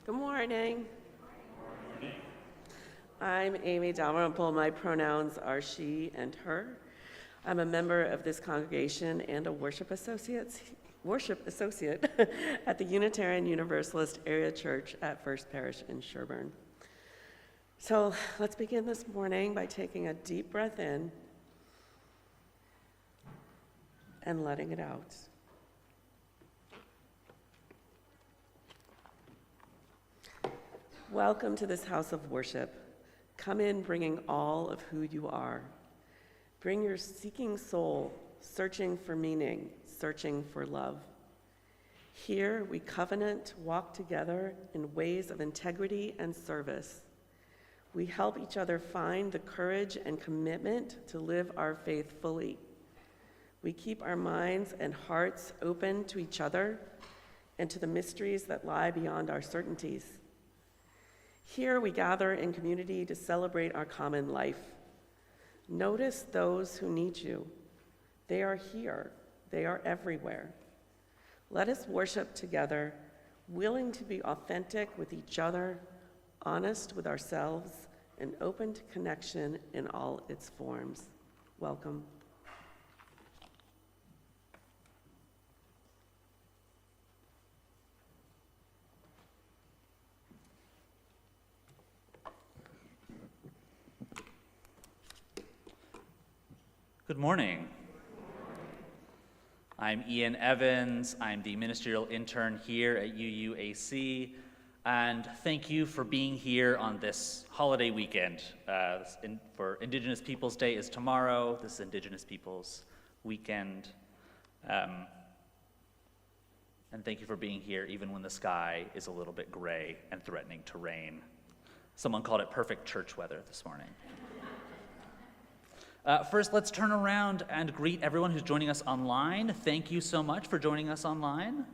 Good morning. I'm Amy Dalrymple. My pronouns are she and her. I'm a member of this congregation and a worship associate at the Unitarian Universalist Area Church at First Parish in Sherburne. So let's begin this morning by taking a deep breath in and letting it out. Welcome to this house of worship. Come in bringing all of who you are. Bring your seeking soul, searching for meaning, searching for love. Here we covenant, walk together in ways of integrity and service. We help each other find the courage and commitment to live our faith fully. We keep our minds and hearts open to each other and to the mysteries that lie beyond our certainties. Here we gather in community to celebrate our common life. Notice those who need you. They are here. They are everywhere. Let us worship together, willing to be authentic with each other, honest with ourselves, and open to connection in all its forms. Welcome. Good morning. I'm Ian Evans. I'm the Ministerial Intern here at UUAC, and thank you for being here on this holiday weekend. For Indigenous Peoples Day is tomorrow. This is Indigenous Peoples Weekend. And thank you for being here even when the sky is a little bit gray and threatening to rain. Someone called it perfect church weather this morning. First, let's turn around and greet everyone who's joining us online. Thank you so much for joining us online.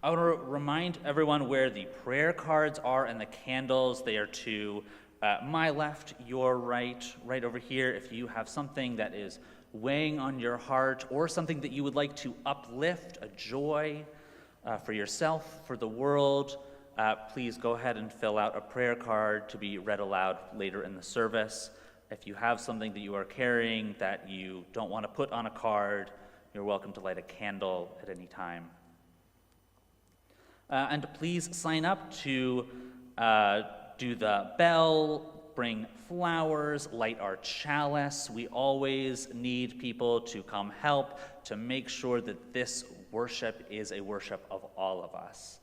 I want to remind everyone where the prayer cards are and the candles. They are to my left, your right, right over here. If you have something that is weighing on your heart or something that you would like to uplift, a joy for yourself, for the world, please go ahead and fill out a prayer card to be read aloud later in the service. If you have something that you are carrying that you don't want to put on a card, you're welcome to light a candle at any time. And please sign up to do the bell, bring flowers, light our chalice. We always need people to come help to make sure that this worship is a worship of all of us.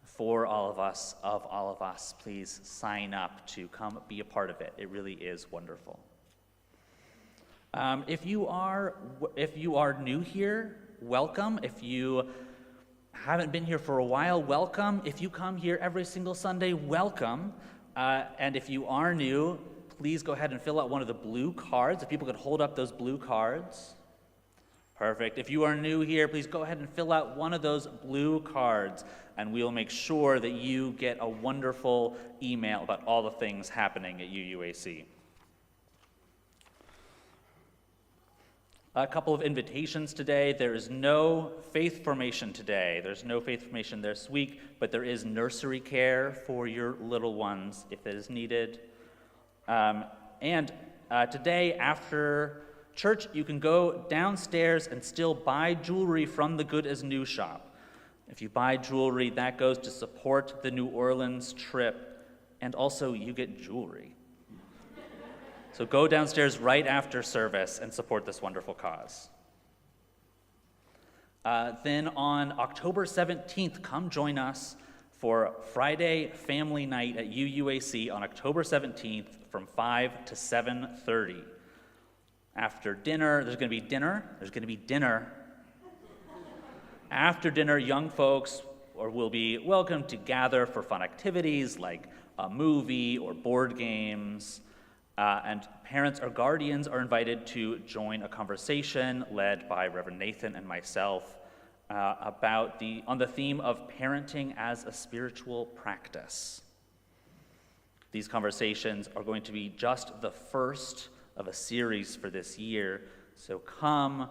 For all of us, of all of us, please sign up to come be a part of it. It really is wonderful. If you are new here, welcome. If you haven't been here for a while, welcome. If you come here every single Sunday, welcome. And if you are new, please go ahead and fill out one of the blue cards. If people could hold up those blue cards. Perfect. If you are new here, please go ahead and fill out one of those blue cards, and we'll make sure that you get a wonderful email about all the things happening at UUAC. A couple of invitations today. There is no faith formation today. There's no faith formation this week, but there is nursery care for your little ones if it is needed. Today, after church, you can go downstairs and still buy jewelry from the Good as New shop. If you buy jewelry, that goes to support the New Orleans trip, and also you get jewelry. So go downstairs right after service and support this wonderful cause. Then on October 17th, come join us for Friday Family Night at UUAC on October 17th from 5 to 7:30. After dinner, there's going to be dinner. After dinner, young folks will be welcome to gather for fun activities like a movie or board games. And parents or guardians are invited to join a conversation led by Reverend Nathan and myself on the theme of parenting as a spiritual practice. These conversations are going to be just the first of a series for this year. So come,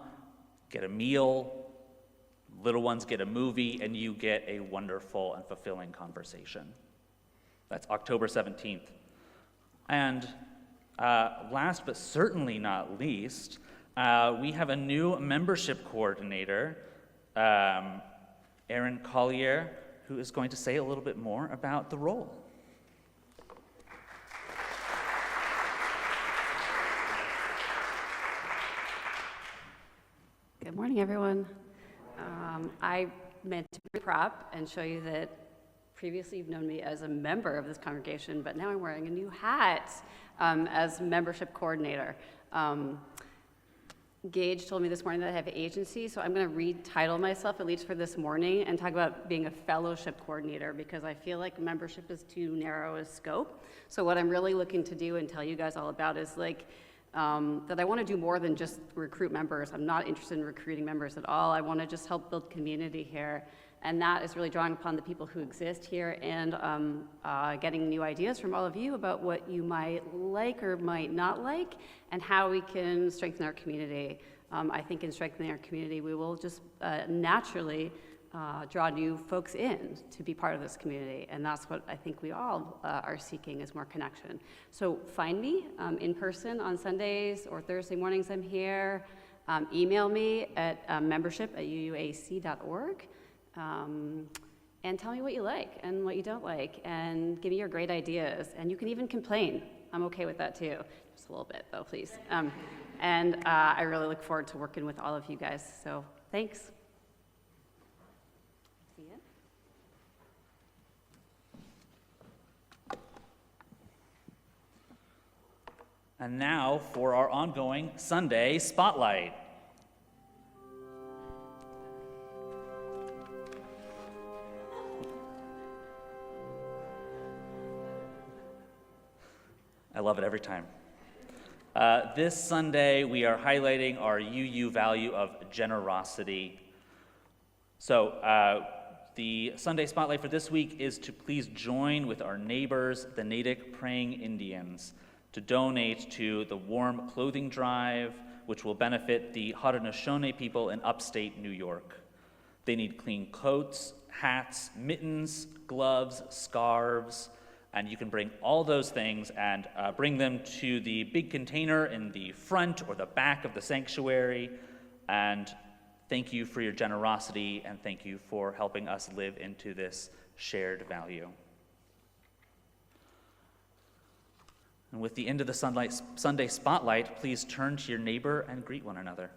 get a meal, Little ones get a movie, and you get a wonderful and fulfilling conversation. That's October 17th. And last but certainly not least, we have a new membership coordinator, Erin Collier, who is going to say a little bit more about the role. Good morning, everyone. I meant to be prop and show you that previously you've known me as a member of this congregation, but now I'm wearing a new hat as membership coordinator. Gage told me this morning that I have agency, so I'm going to retitle myself, at least for this morning, and talk about being a fellowship coordinator, because I feel like membership is too narrow a scope. So what I'm really looking to do and tell you guys all about is that I want to do more than just recruit members. I'm not interested in recruiting members at all. I want to just help build community here. And that is really drawing upon the people who exist here and getting new ideas from all of you about what you might like or might not like and how we can strengthen our community. I think in strengthening our community, we will just naturally draw new folks in to be part of this community. And that's what I think we all are seeking, is more connection. So find me in person on Sundays or Thursday mornings. I'm here. Email me at membership@uuac.org. And tell me what you like and what you don't like, and give me your great ideas. And you can even complain. I'm okay with that too. Just a little bit though, please. And I really look forward to working with all of you guys. So thanks. See ya. And now for our ongoing Sunday Spotlight. I love it every time. This Sunday, we are highlighting our UU value of generosity. So the Sunday Spotlight for this week is to please join with our neighbors, the Natick Praying Indians, to donate to the Warm Clothing Drive, which will benefit the Haudenosaunee people in upstate New York. They need clean coats, hats, mittens, gloves, scarves, and you can bring all those things and bring them to the big container in the front or the back of the sanctuary. And thank you for your generosity, and thank you for helping us live into this shared value. And with the end of the Sunday Spotlight, please turn to your neighbor and greet one another.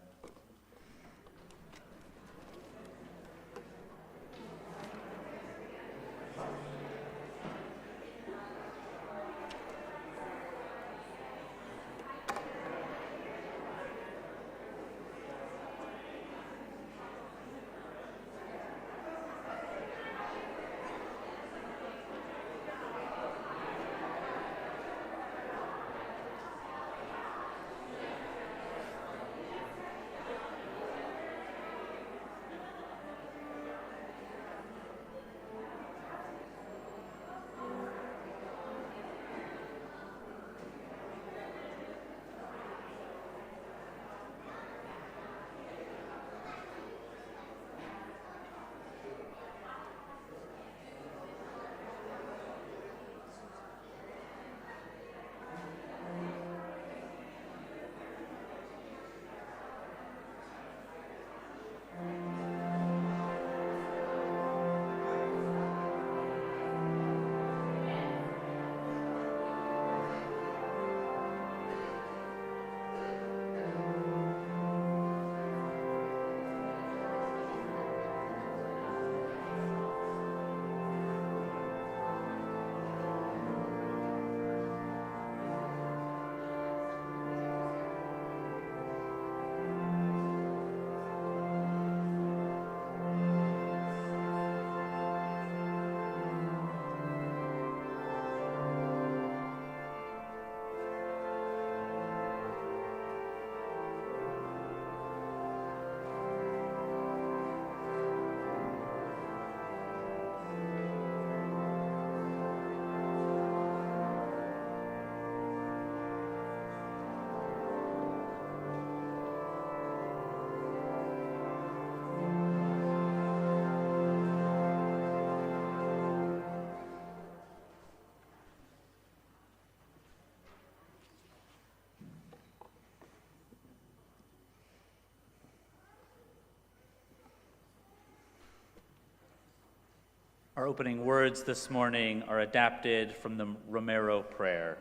Our opening words this morning are adapted from the Romero prayer.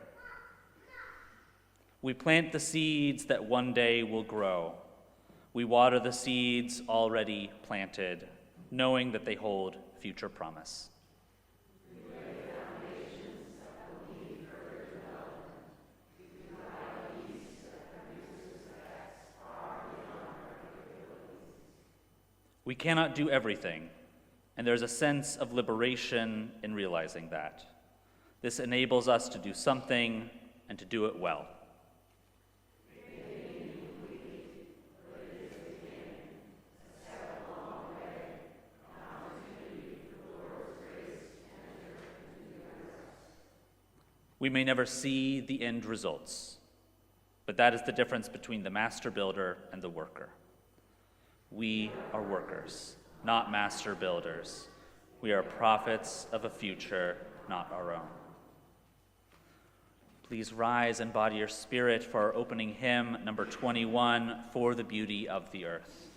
We plant the seeds that one day will grow. We water the seeds already planted, knowing that they hold future promise. We cannot do everything, and there's a sense of liberation in realizing that. This enables us to do something and to do it well. We may never see the end results, but that is the difference between the master builder and the worker. We are workers, not master builders. We are prophets of a future not our own. Please rise and body your spirit for our opening hymn, number 21, For the Beauty of the Earth.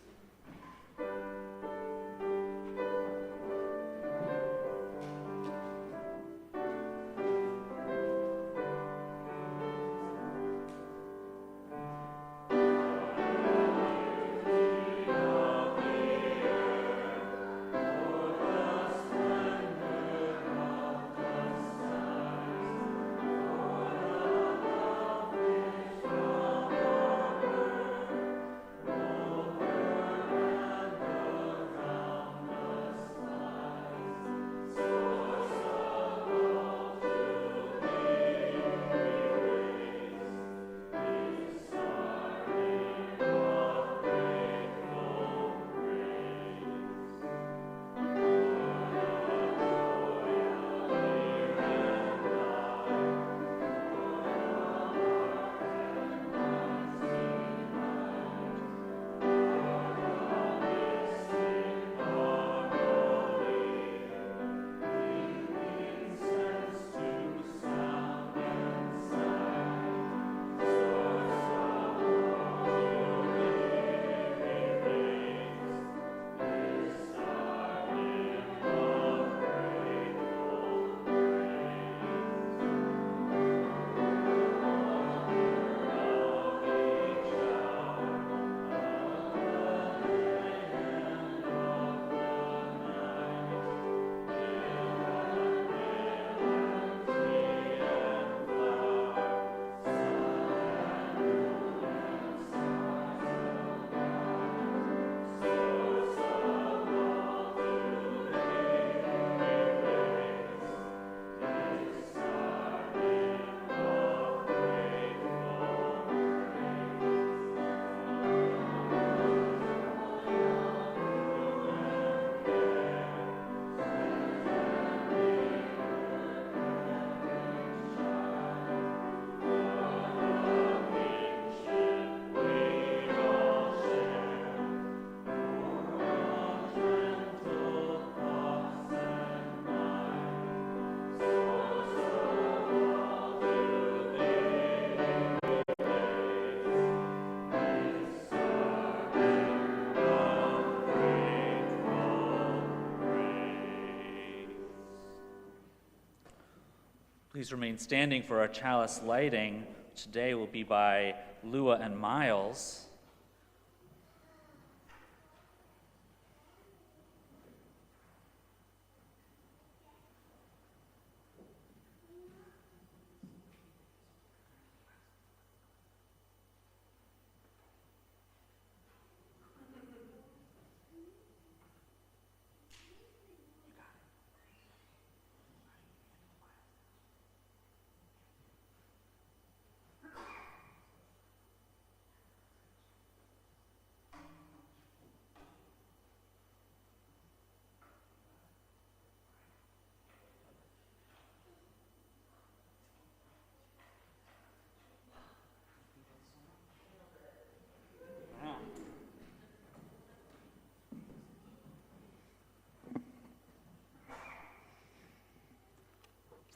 Please remain standing for our chalice lighting. Today will be by Lua and Miles.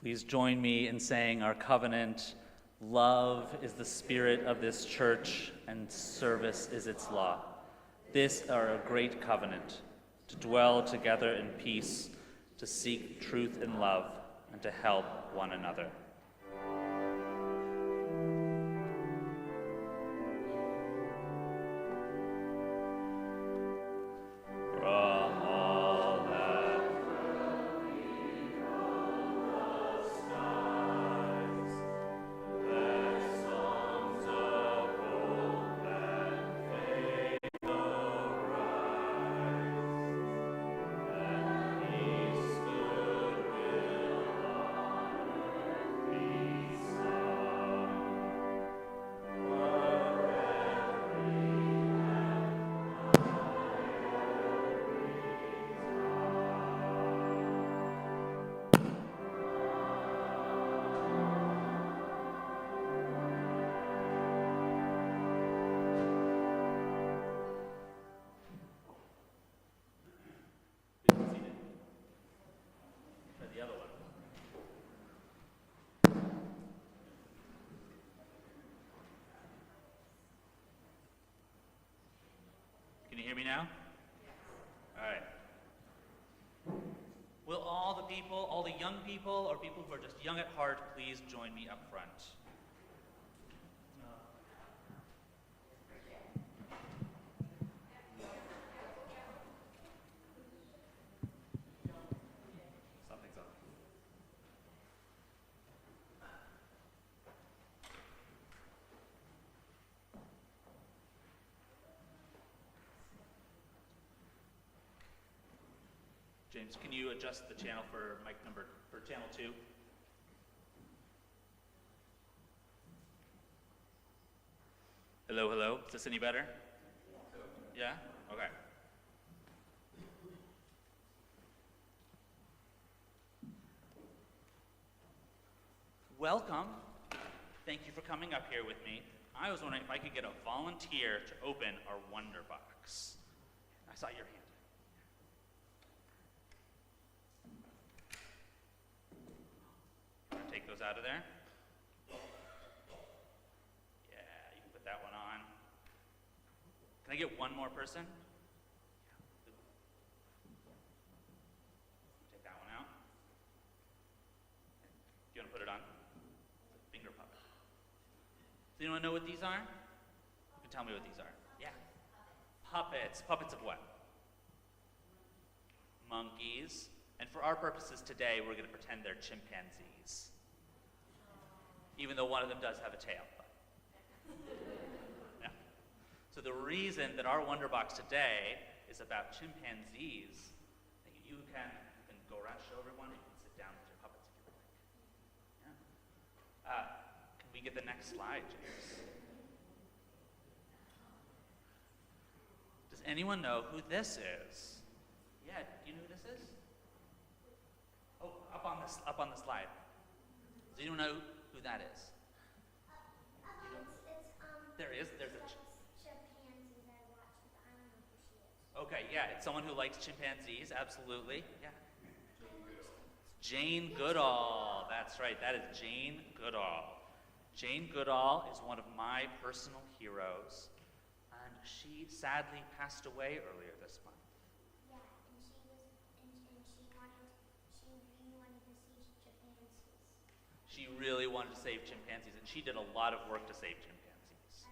Please join me in saying our covenant. Love is the spirit of this church, and service is its law. This are a great covenant, to dwell together in peace, to seek truth and love, and to help one another. Can you hear me now? All right. Will all the people, all the young people, or people who are just young at heart, please join me up front? Something's up. James, can you adjust the channel for channel 2? Hello, hello. Is this any better? Yeah? Okay. Welcome. Thank you for coming up here with me. I was wondering if I could get a volunteer to open our Wonder Box. I saw your hand. Take those out of there. Yeah, you can put that one on. Can I get one more person? Take that one out. Do you want to put it on? It's a finger puppet. Does anyone know what these are? You can tell me what these are. Yeah. Puppets. Puppets of what? Monkeys. And for our purposes today, we're going to pretend they're chimpanzees. Even though one of them does have a tail. Yeah. So the reason that our Wonder Box today is about chimpanzees, you can go around, show everyone, and you can sit down with your puppets if you like. Yeah. Can we get the next slide, James? Does anyone know who this is? Yeah, do you know who this is? Oh, up on the slide. Does anyone know who that is? There's a chimpanzees I watch, but I don't know who she is. Okay, yeah, it's someone who likes chimpanzees, absolutely. Yeah. Jane Goodall. That's right, that is Jane Goodall. Jane Goodall is one of my personal heroes, and she sadly passed away earlier this month. Yeah, and she really wanted to save chimpanzees. She really wanted to save chimpanzees, and she did a lot of work to save chimpanzees.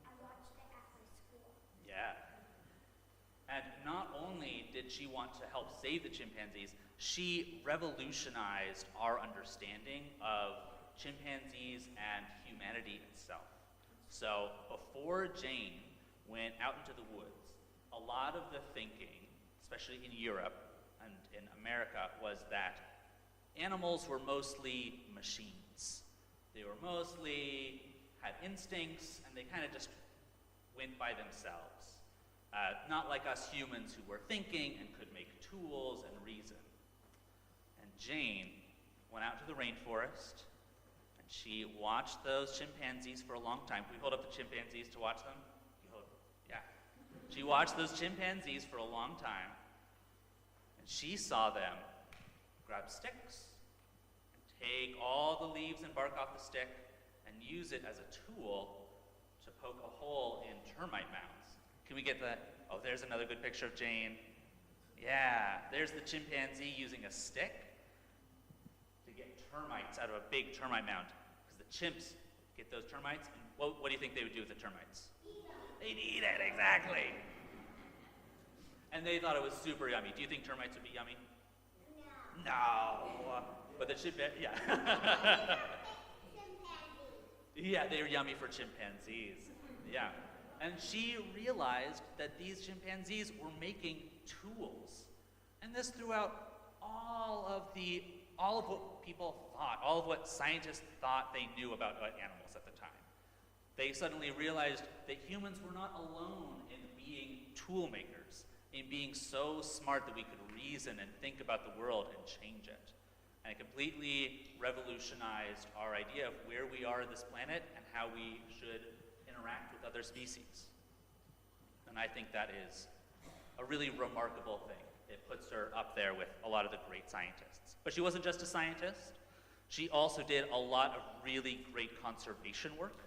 I watched it at my school. Yeah. And not only did she want to help save the chimpanzees, she revolutionized our understanding of chimpanzees and humanity itself. So before Jane went out into the woods, a lot of the thinking, especially in Europe and in America, was that animals were mostly machines. They were mostly had instincts, and they kind of just went by themselves. Not like us humans who were thinking and could make tools and reason. And Jane went out to the rainforest, and she watched those chimpanzees for a long time. Can we hold up the chimpanzees to watch them? Yeah. She watched those chimpanzees for a long time, and she saw them grab sticks, and take all the leaves and bark off the stick, and use it as a tool to poke a hole in termite mounds. Can we get that? Oh, there's another good picture of Jane. Yeah, there's the chimpanzee using a stick to get termites out of a big termite mound. Because the chimps get those termites, and what do you think they would do with the termites? They'd eat it, exactly. And they thought it was super yummy. Do you think termites would be yummy? No. But the chimpanzee, yeah. Yeah, they're yummy for chimpanzees. Yeah. And she realized that these chimpanzees were making tools. And this threw out all of what people thought, all of what scientists thought they knew about animals at the time. They suddenly realized that humans were not alone in being tool makers, in being so smart that we could reason and think about the world and change it. And it completely revolutionized our idea of where we are on this planet and how we should interact with other species. And I think that is a really remarkable thing. It puts her up there with a lot of the great scientists. But she wasn't just a scientist. She also did a lot of really great conservation work,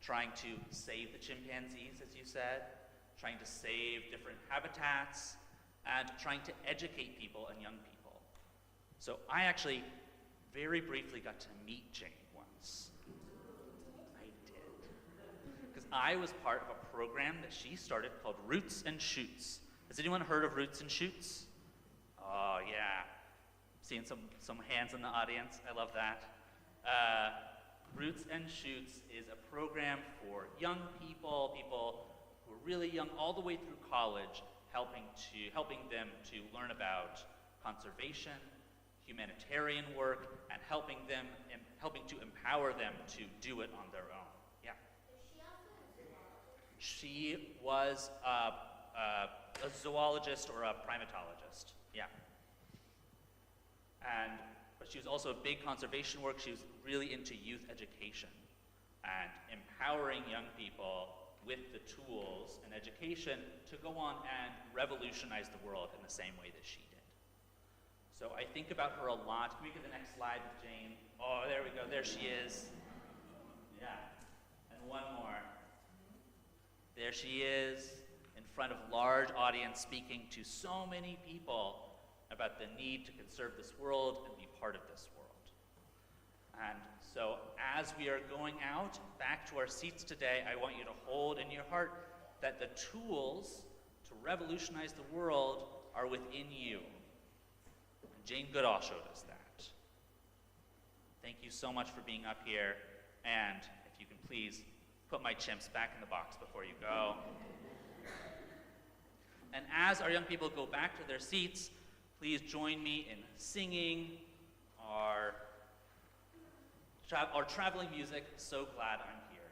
trying to save the chimpanzees, as you said, trying to save different habitats, and trying to educate people and young people. So I actually very briefly got to meet Jane once. I did. Because I was part of a program that she started called Roots and Shoots. Has anyone heard of Roots and Shoots? Oh, yeah. Seeing some hands in the audience. I love that. Roots and Shoots is a program for young people, people who are really young, all the way through college, helping them to learn about conservation, humanitarian work, and helping to empower them to do it on their own. Yeah. She was a zoologist or a primatologist. Yeah. But she was also a big conservation work. She was really into youth education and empowering young people with the tools and education to go on and revolutionize the world in the same way that she did. So I think about her a lot. Can we get the next slide with Jane? Oh, there we go. There she is. Yeah. And one more. There she is in front of a large audience speaking to so many people about the need to conserve this world and be part of this world. And so as we are going out back to our seats today, I want you to hold in your heart that the tools to revolutionize the world are within you. And Jane Goodall showed us that. Thank you so much for being up here, and if you can please put my chimps back in the box before you go. And as our young people go back to their seats, please join me in singing our traveling music, So Glad I'm Here.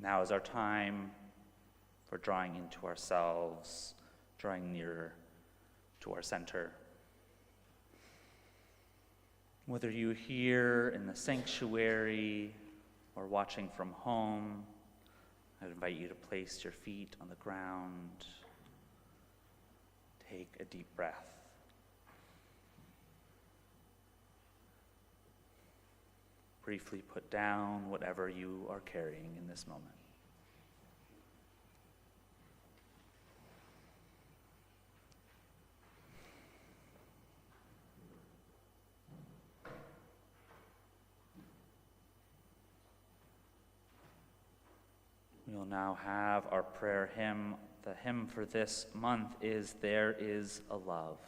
Now is our time for drawing into ourselves, drawing nearer to our center. Whether you're here in the sanctuary or watching from home, I invite you to place your feet on the ground. Take a deep breath. Briefly put down whatever you are carrying in this moment. now have our prayer hymn. The hymn for this month is There Is a Love.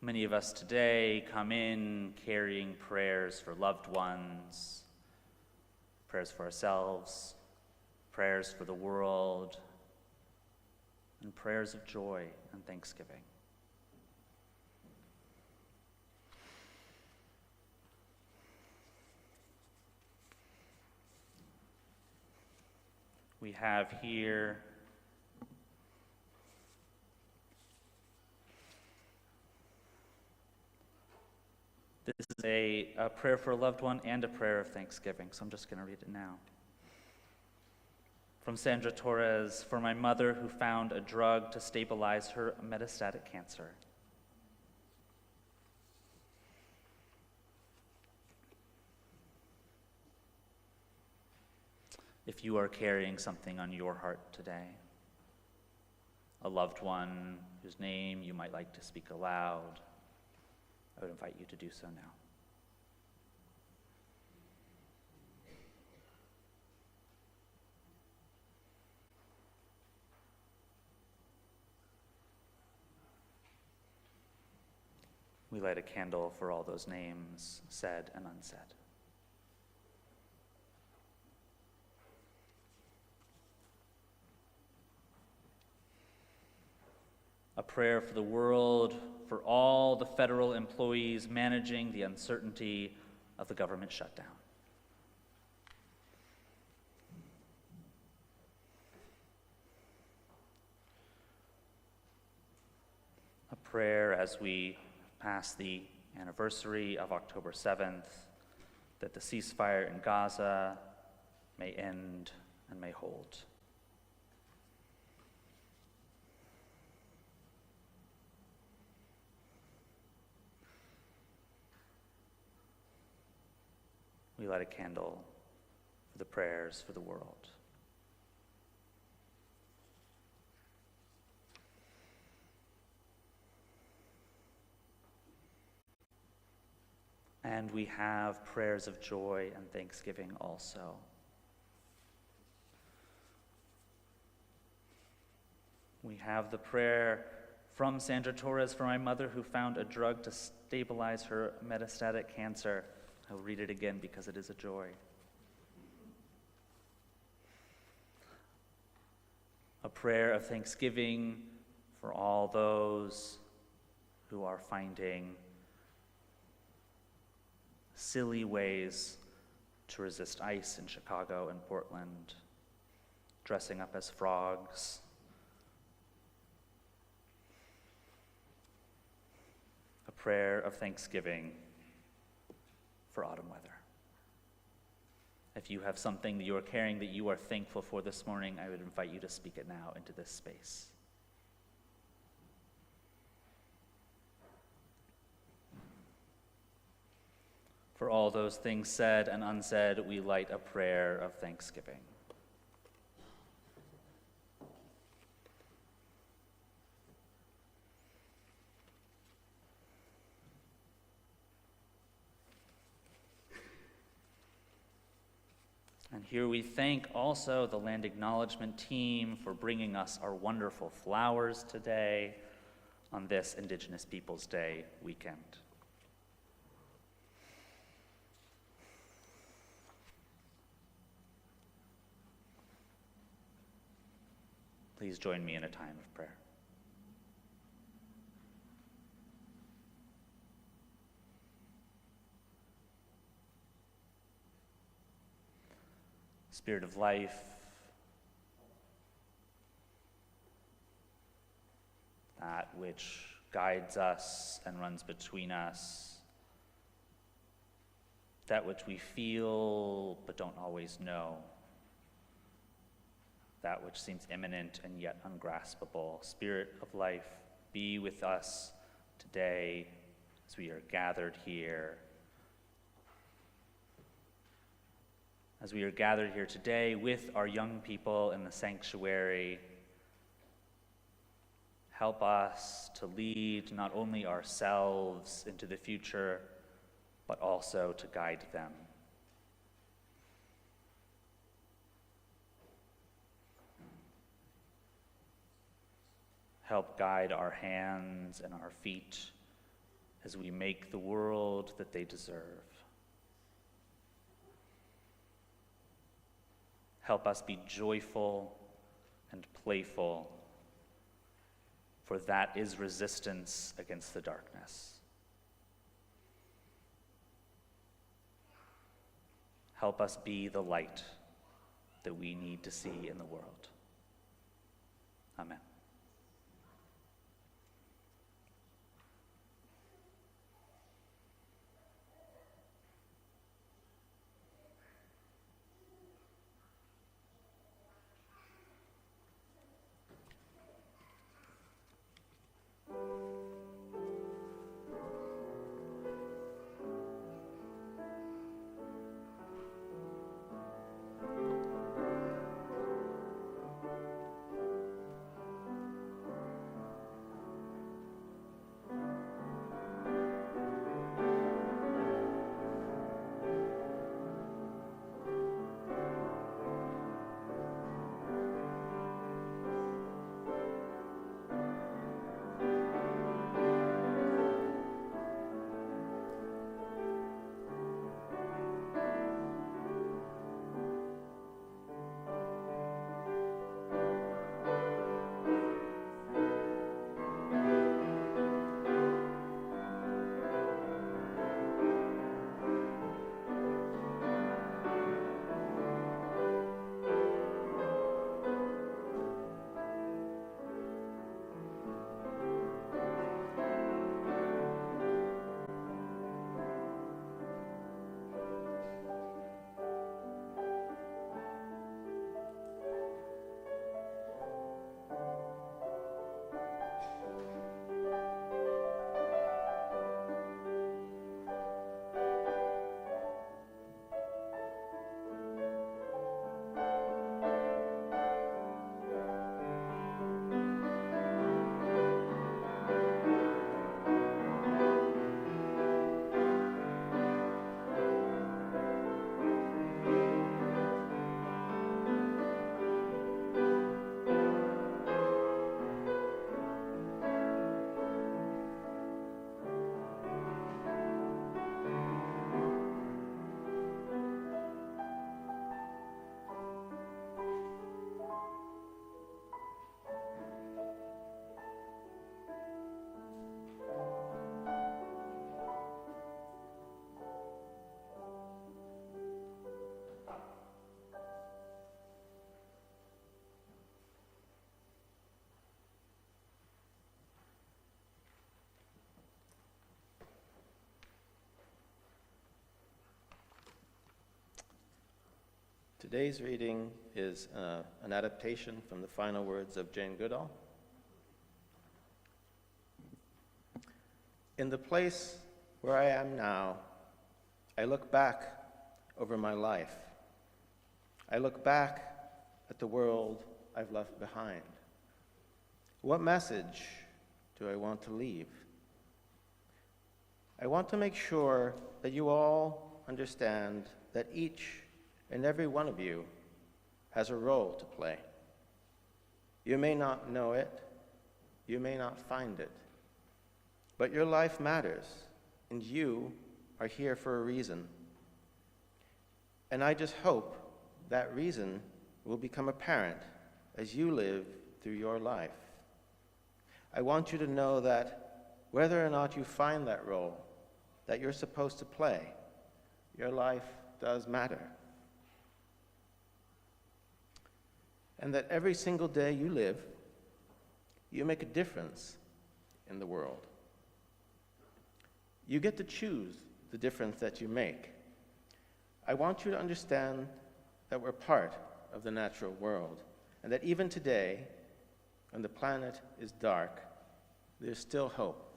Many of us today come in carrying prayers for loved ones, prayers for ourselves, prayers for the world, and prayers of joy and thanksgiving. We have here this is a prayer for a loved one and a prayer of thanksgiving, so I'm just going to read it now. From Sandra Torres, for my mother who found a drug to stabilize her metastatic cancer. If you are carrying something on your heart today, a loved one whose name you might like to speak aloud, I would invite you to do so now. We light a candle for all those names said and unsaid. A prayer for the world, for all the federal employees managing the uncertainty of the government shutdown. A prayer as we pass the anniversary of October 7th, that the ceasefire in Gaza may end and may hold. We light a candle for the prayers for the world. And we have prayers of joy and thanksgiving also. We have the prayer from Sandra Torres for my mother who found a drug to stabilize her metastatic cancer. I'll read it again because it is a joy. A prayer of thanksgiving for all those who are finding silly ways to resist ice in Chicago and Portland, dressing up as frogs. A prayer of thanksgiving for autumn weather. If you have something that you are carrying that you are thankful for this morning, I would invite you to speak it now into this space. For all those things said and unsaid, we light a prayer of thanksgiving. And here we thank also the Land Acknowledgement team for bringing us our wonderful flowers today on this Indigenous Peoples Day weekend. Please join me in a time of prayer. Spirit of life, that which guides us and runs between us, that which we feel but don't always know, that which seems imminent and yet ungraspable. Spirit of life, be with us today as we are gathered here. As we are gathered here today with our young people in the sanctuary, help us to lead not only ourselves into the future, but also to guide them. Help guide our hands and our feet as we make the world that they deserve. Help us be joyful and playful, for that is resistance against the darkness. Help us be the light that we need to see in the world. Amen. Today's reading is an adaptation from the final words of Jane Goodall. In the place where I am now, I look back over my life. I look back at the world I've left behind. What message do I want to leave? I want to make sure that you all understand that each and every one of you has a role to play. You may not know it, you may not find it, but your life matters, and you are here for a reason. And I just hope that reason will become apparent as you live through your life. I want you to know that whether or not you find that role that you're supposed to play, your life does matter. and that every single day you live, you make a difference in the world. You get to choose the difference that you make. I want you to understand that we're part of the natural world, and that even today, when the planet is dark, there's still hope.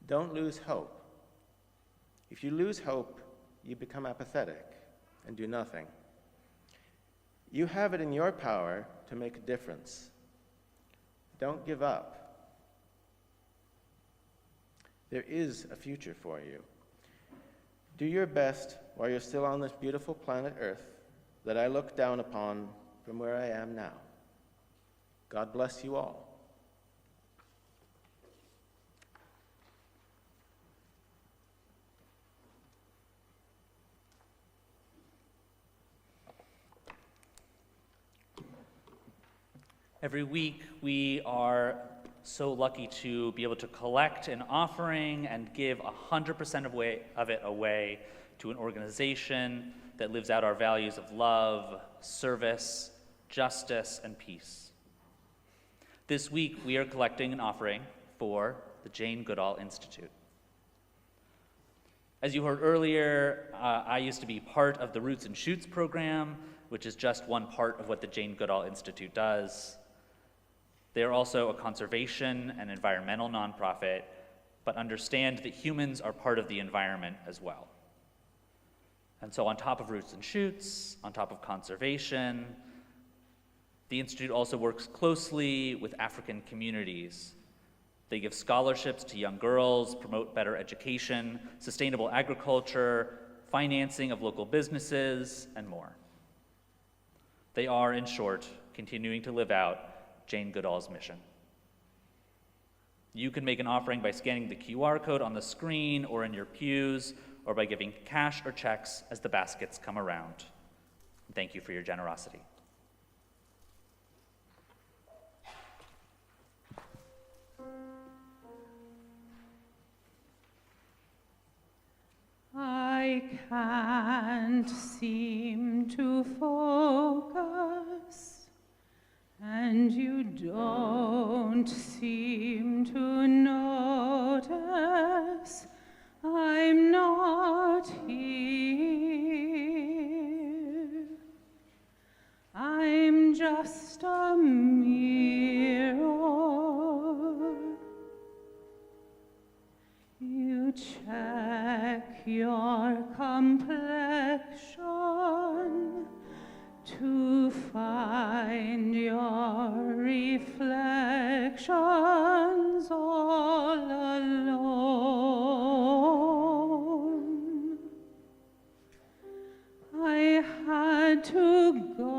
Don't lose hope. If you lose hope, you become apathetic and do nothing. You have it in your power to make a difference. Don't give up. There is a future for you. Do your best while you're still on this beautiful planet Earth that I look down upon from where I am now. God bless you all. Every week, we are so lucky to be able to collect an offering and give 100% of it away to an organization that lives out our values of love, service, justice, and peace. This week, we are collecting an offering for the Jane Goodall Institute. As you heard earlier, I used to be part of the Roots and Shoots program, which is just one part of what the Jane Goodall Institute does. They are also a conservation and environmental nonprofit, but understand that humans are part of the environment as well. And so on top of Roots and Shoots, on top of conservation, the Institute also works closely with African communities. They give scholarships to young girls, promote better education, sustainable agriculture, financing of local businesses, and more. They are, in short, continuing to live out Jane Goodall's mission. You can make an offering by scanning the QR code on the screen or in your pews, or by giving cash or checks as the baskets come around. Thank you for your generosity. I can't seem to focus, and you don't seem to notice I'm not here. I'm just a mirror. You check your complexion to find your reflections all alone. I had to go.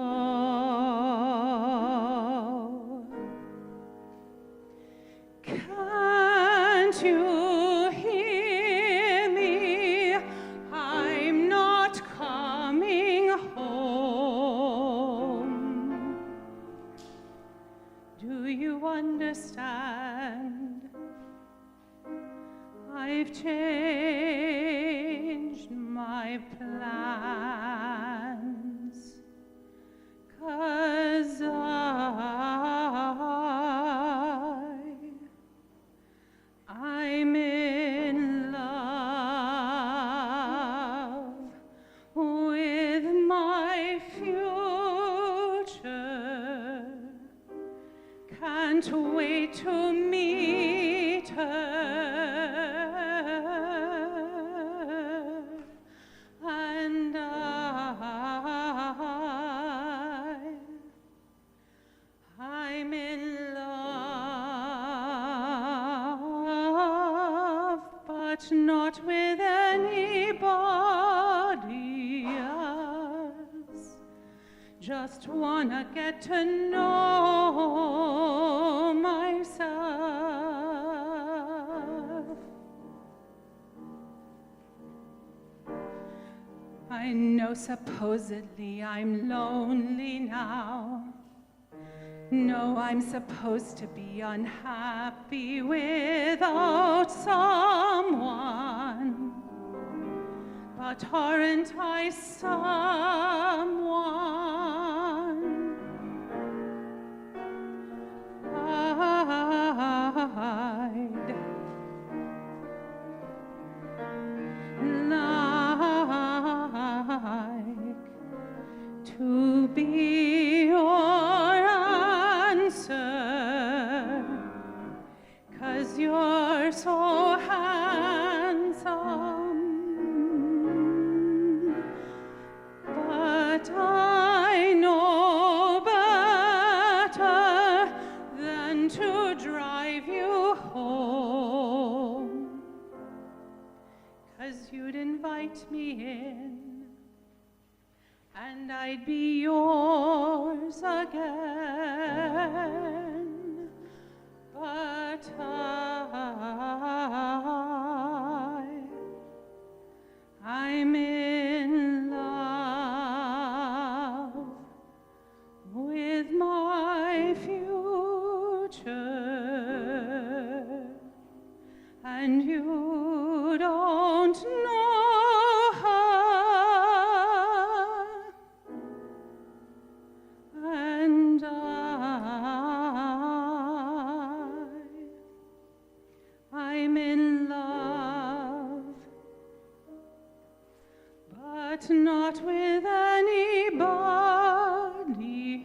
Can't you hear me? I'm not coming home. Do you understand? I've changed my plans, 'cause I'm in love with my future. Can't wait to meet her, and I'm in love, but not with anybody else. Just wanna get to know myself. I know supposedly I'm lonely now. No, I'm supposed to be unhappy without someone. But aren't I someone? are so handsome, but I know better than to drive you home, 'cause you'd invite me in, and I'd be yours again. But I'm in love with my future, and you don't know her, and I'm in love, but not with anybody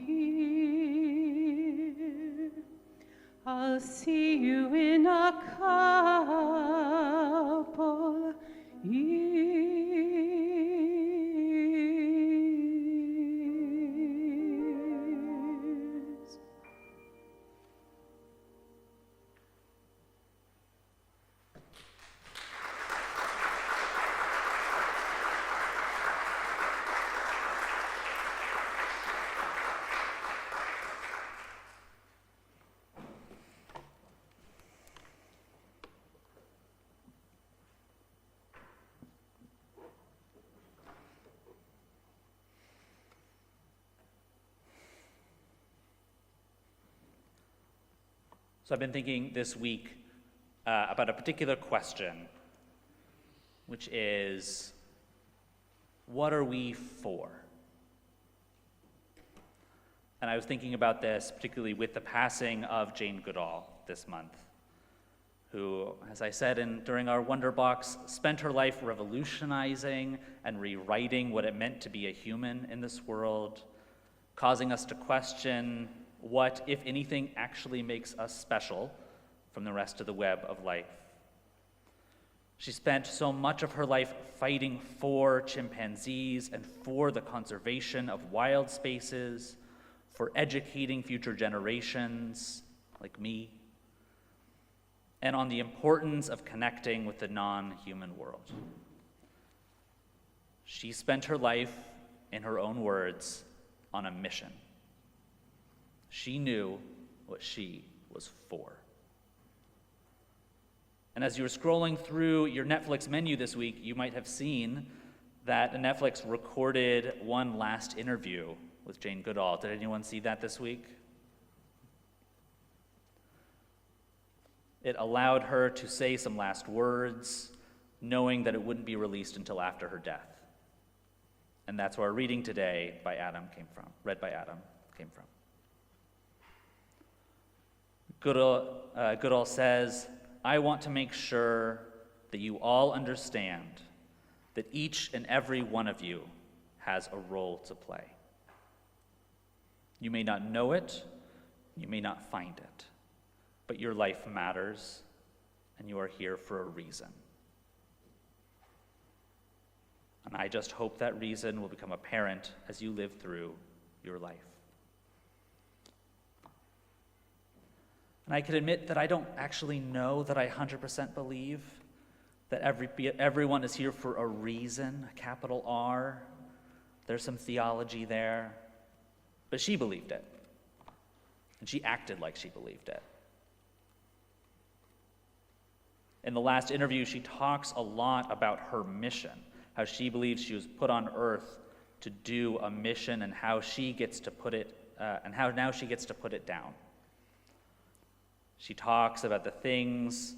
here. I'll see you in a couple years. So I've been thinking this week about a particular question, which is, what are we for? And I was thinking about this particularly with the passing of Jane Goodall this month, who, as I said during our Wonder Box, spent her life revolutionizing and rewriting what it meant to be a human in this world, causing us to question what, if anything, actually makes us special from the rest of the web of life. She spent so much of her life fighting for chimpanzees and for the conservation of wild spaces, for educating future generations like me, and on the importance of connecting with the non-human world. She spent her life, in her own words, on a mission. She knew what she was for. And as you were scrolling through your Netflix menu this week, you might have seen that Netflix recorded one last interview with Jane Goodall. Did anyone see that this week? It allowed her to say some last words, knowing that it wouldn't be released until after her death. And that's where our reading today by Adam came from, read by Adam, came from. Goodall says, "I want to make sure that you all understand that each and every one of you has a role to play. You may not know it, you may not find it, but your life matters, and you are here for a reason. And I just hope that reason will become apparent as you live through your life." And I can admit that I don't actually know that I 100% believe that everyone is here for a reason, a capital R. There's some theology there. But she believed it. And she acted like she believed it. In the last interview, she talks a lot about her mission, how she believes she was put on earth to do a mission, and how she gets to put it, and how now she gets to put it down. She talks about the things,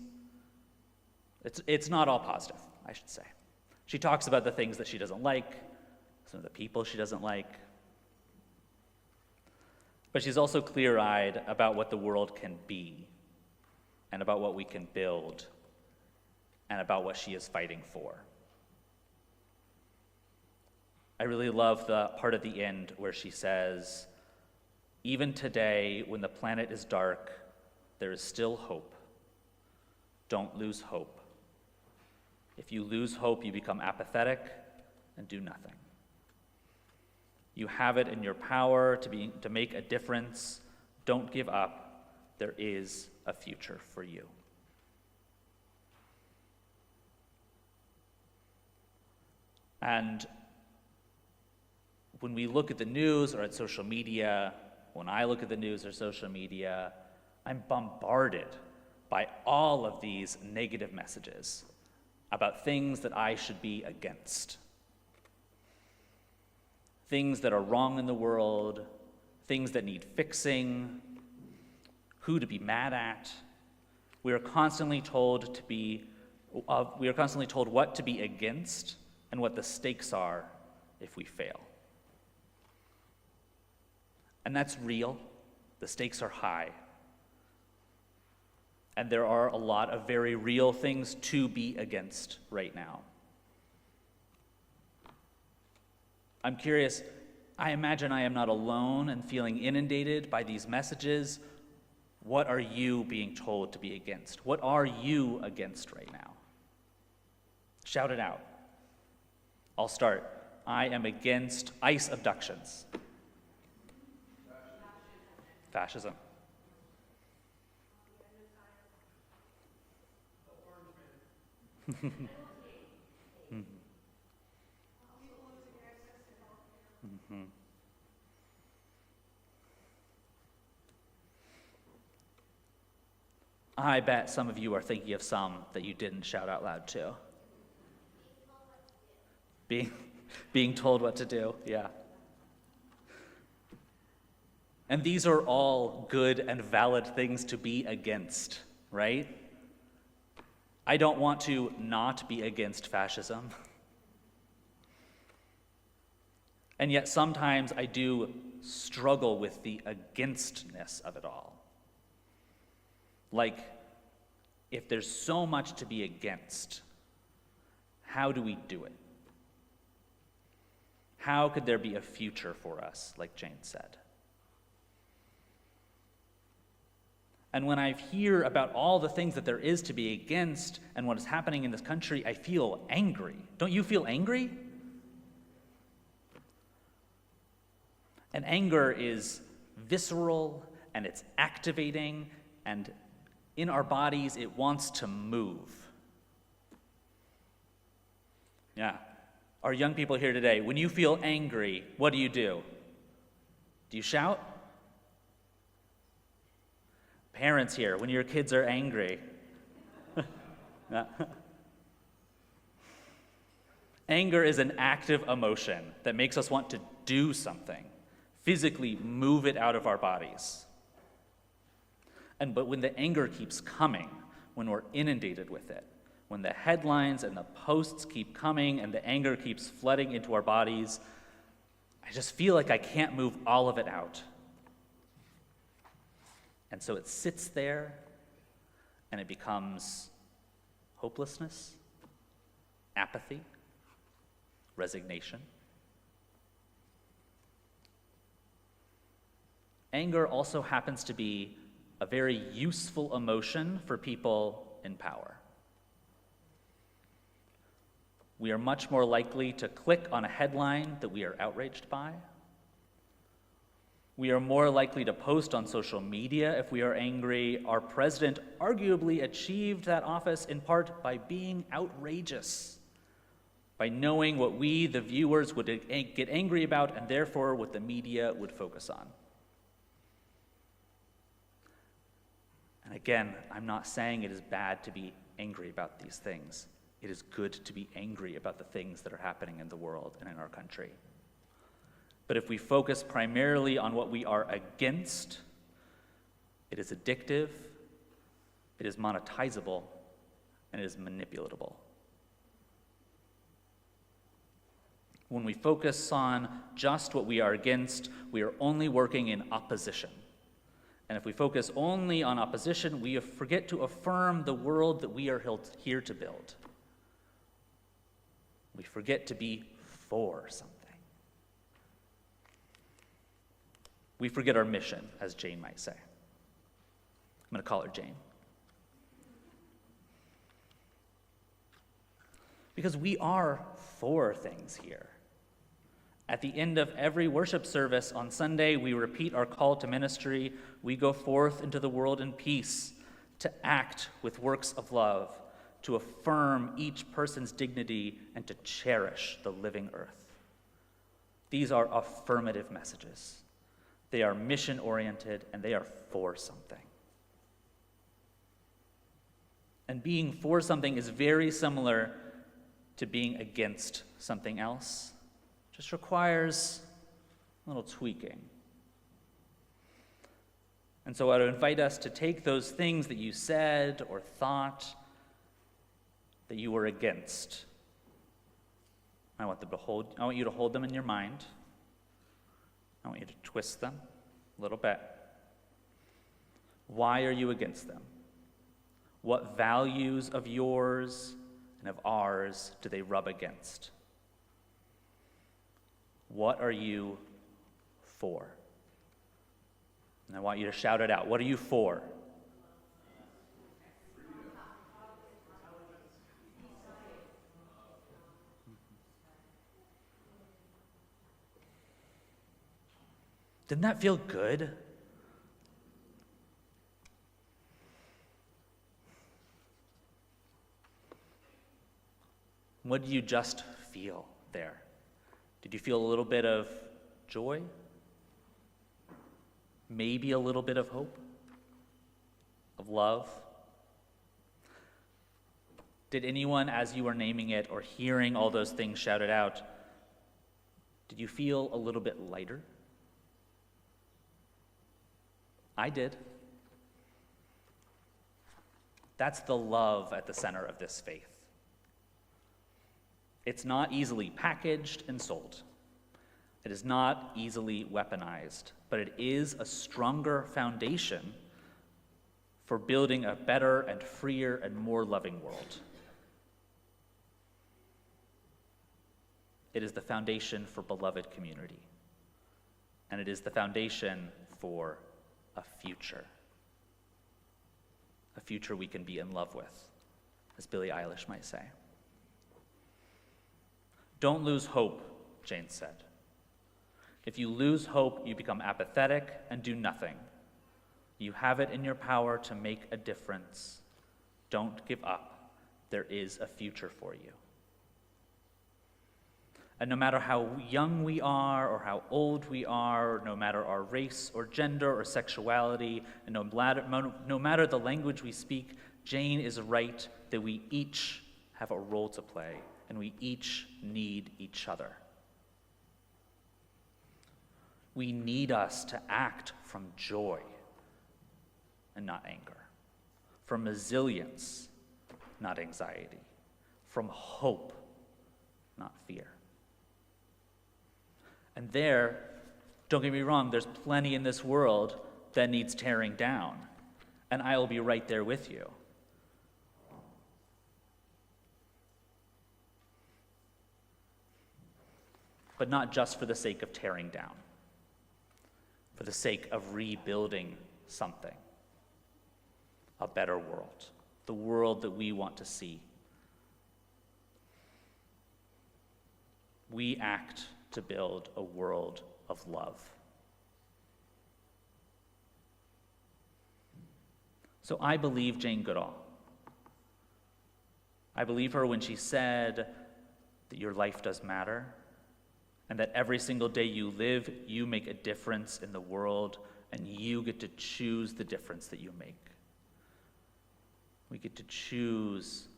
it's not all positive, I should say. She talks about the things that she doesn't like, some of the people she doesn't like. But she's also clear-eyed about what the world can be, and about what we can build, and about what she is fighting for. I really love the part at the end where she says, "Even today, when the planet is dark, there is still hope. don't lose hope. If you lose hope, you become apathetic and do nothing. You have it in your power to make a difference. Don't give up. There is a future for you. And when we look at the news or at social media, when I look at the news or social media, I'm bombarded by all of these negative messages about things that I should be against. Things that are wrong in the world, things that need fixing, who to be mad at. We are constantly told what to be against and what the stakes are if we fail. And that's real. The stakes are high. And there are a lot of very real things to be against right now. I'm curious, I imagine I am not alone and feeling inundated by these messages. What are you being told to be against? What are you against right now? Shout it out. I'll start. I am against ICE abductions. Fascism. I bet some of you are thinking of some that you didn't shout out loud to. Being told what to do, yeah. And these are all good and valid things to be against, right? I don't want to not be against fascism. And yet sometimes I do struggle with the againstness of it all. Like, if there's so much to be against, how do we do it? How could there be a future for us, like Jane said? And when I hear about all the things that there is to be against and what is happening in this country, I feel angry. Don't you feel angry? And anger is visceral, and it's activating, and in our bodies, it wants to move. Yeah. Our young people here today, when you feel angry, what do? Do you shout? Parents here, when your kids are angry. Yeah. Anger is an active emotion that makes us want to do something, physically move it out of our bodies. But when the anger keeps coming, when we're inundated with it, when the headlines and the posts keep coming and the anger keeps flooding into our bodies, I just feel like I can't move all of it out. And so it sits there, and it becomes hopelessness, apathy, resignation. Anger also happens to be a very useful emotion for people in power. We are much more likely to click on a headline that we are outraged by. We are more likely to post on social media if we are angry. Our president arguably achieved that office in part by being outrageous, by knowing what we, the viewers, would get angry about, and therefore what the media would focus on. And again, I'm not saying it is bad to be angry about these things. It is good to be angry about the things that are happening in the world and in our country. But if we focus primarily on what we are against, it is addictive, it is monetizable, and it is manipulatable. When we focus on just what we are against, we are only working in opposition. And if we focus only on opposition, we forget to affirm the world that we are here to build. We forget to be for something. We forget our mission, as Jane might say. I'm going to call her Jane. Because we are for things here. At the end of every worship service on Sunday, we repeat our call to ministry. We go forth into the world in peace to act with works of love, to affirm each person's dignity, and to cherish the living earth. These are affirmative messages. They are mission-oriented, and they are for something. And being for something is very similar to being against something else. Just requires a little tweaking. And so I would invite us to take those things that you said or thought that you were against. I want you to hold them in your mind. I want you to twist them a little bit. Why are you against them? What values of yours and of ours do they rub against? What are you for? And I want you to shout it out. What are you for? Didn't that feel good? What did you just feel there? Did you feel a little bit of joy? Maybe a little bit of hope? Of love? Did anyone, as you were naming it or hearing all those things shouted out, did you feel a little bit lighter? I did. That's the love at the center of this faith. It's not easily packaged and sold. It is not easily weaponized, but it is a stronger foundation for building a better and freer and more loving world. It is the foundation for beloved community, and it is the foundation for a future we can be in love with, as Billie Eilish might say. Don't lose hope, Jane said. If you lose hope, you become apathetic and do nothing. You have it in your power to make a difference. Don't give up. There is a future for you. And no matter how young we are or how old we are, or no matter our race or gender or sexuality, and no matter the language we speak, Jane is right that we each have a role to play, and we each need each other. We need us to act from joy and not anger, from resilience, not anxiety, from hope, not fear. And there, don't get me wrong, there's plenty in this world that needs tearing down, and I will be right there with you. But not just for the sake of tearing down, for the sake of rebuilding something, a better world, the world that we want to see. We act to build a world of love. So I believe Jane Goodall. I believe her when she said that your life does matter, and that every single day you live, you make a difference in the world, and you get to choose the difference that you make. We get to choose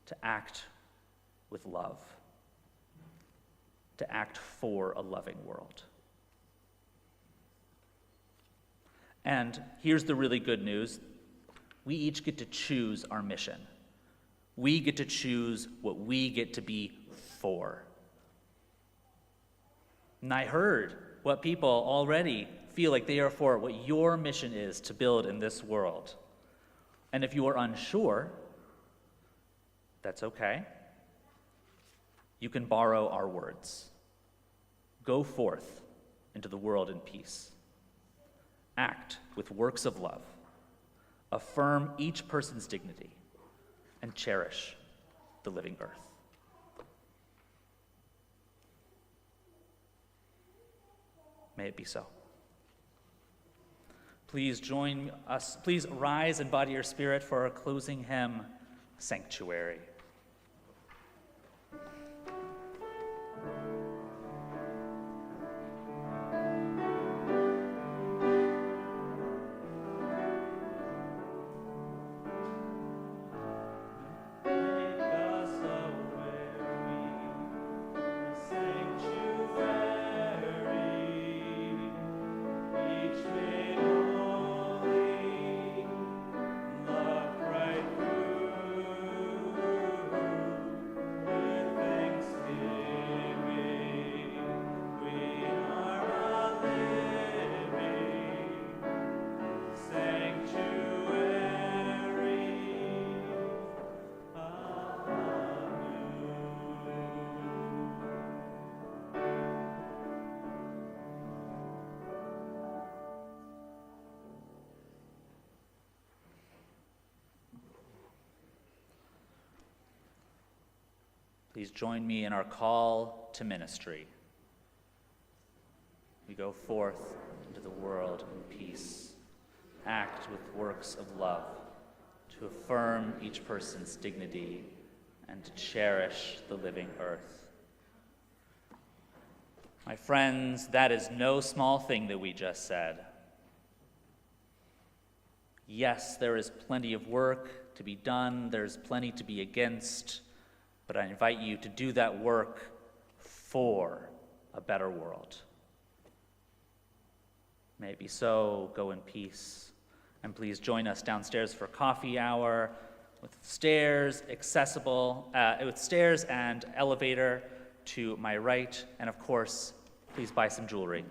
to act with love, to act for a loving world. And here's the really good news. We each get to choose our mission. We get to choose what we get to be for. And I heard what people already feel like they are for, what your mission is to build in this world. And if you are unsure, that's okay. You can borrow our words. Go forth into the world in peace. Act with works of love. Affirm each person's dignity and cherish the living earth. May it be so. Please join us. Please rise in body or spirit for our closing hymn, Sanctuary. Please join me in our call to ministry. We go forth into the world in peace, act with works of love, to affirm each person's dignity and to cherish the living earth. My friends, that is no small thing that we just said. Yes, there is plenty of work to be done, there's plenty to be against, but I invite you to do that work for a better world. May it be so. Go in peace. And please join us downstairs for coffee hour with stairs accessible, with stairs and elevator to my right. And of course, please buy some jewelry.